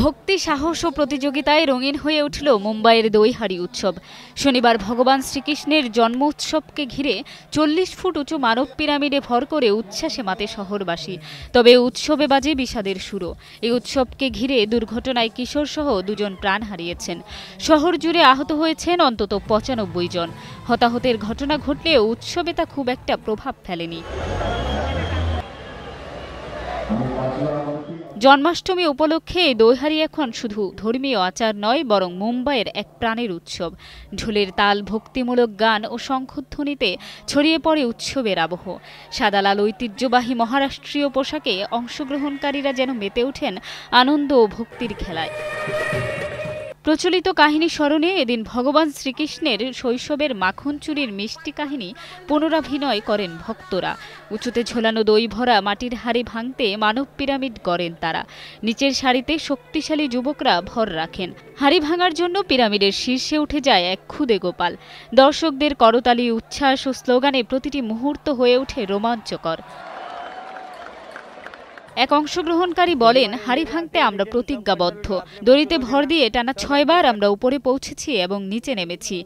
ভক্তি, সাহস ও প্রতিযোগিতায় রঙিন হয়ে উঠল মুম্বাইয়ের দইহারি উৎসব। শনিবার ভগবান শ্রীকৃষ্ণের জন্ম উৎসবকে ঘিরে 40 ফুট উঁচু মানব পিরামিডে ভর করে উচ্ছ্বাসে মাতে শহরবাসী। তবে উৎসবে বাজে বিষাদের সুরও। এই উৎসবকে ঘিরে দুর্ঘটনায় কিশোর সহ 2 জন প্রাণ হারিয়েছেন। শহর জুড়ে আহত হয়েছেন অন্তত 95 জন। হতাহতের ঘটনা ঘটলেও উৎসবে তা খুব একটা প্রভাব ফেলেনি। জন্মাষ্টমী উপলক্ষে দইহারি এখন শুধু ধর্মীয় আচার নয়, বরং মুম্বাইয়ের এক প্রাণের উৎসব। ঢোলের তাল, ভক্তিমূলক গান ও শঙ্খধ্বনিতে ছড়িয়ে পড়ে উৎসবের আবহ। সাদা লাল ঐতিহ্যবাহী মহারাষ্ট্রীয় পোশাকে অংশগ্রহণকারীরা যেন মেতে ওঠেন আনন্দ ও ভক্তির খেলায়। প্রচলিত কাহিনী স্মরণে এদিন ভগবান শ্রীকৃষ্ণের শৈশবের মাখন চুরির মিষ্টি কাহিনী পুনরাভিনয় করেন ভক্তরা। উঁচুতে ঝোলানো দই ভরা মাটির হাড়ি ভাঙতে মানব পিরামিড গড়েন তারা। নিচের সারিতে শক্তিশালী যুবকরা ভর রাখেন। হাড়ি ভাঙার জন্য পিরামিডের শীর্ষে উঠে যায় এক খুদে গোপাল। দর্শকদের করতালি, উচ্ছ্বাস ও স্লোগানে প্রতিটি মুহূর্ত হয়ে ওঠে রোমাঞ্চকর। এক অংশগ্রহণকারী বলেন, হাড়ি ভাঙতে আমরা প্রতিজ্ঞাবদ্ধ। দড়িতে ভর দিয়ে টানা 6 বার আমরা উপরে পৌঁছেছি এবং নিচে নেমেছি।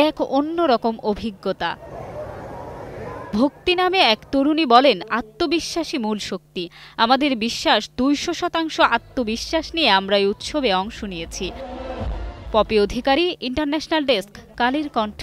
এক অন্যরকম অভিজ্ঞতা। ভক্তি নামে এক তরুণী বলেন, আত্মবিশ্বাসী মূল শক্তি। আমাদের বিশ্বাস 200% আত্মবিশ্বাস নিয়ে আমরা এই উৎসবে অংশ নিয়েছি। পপি অধিকারী, ইন্টারন্যাশনাল ডেস্ক, কালের কণ্ঠ।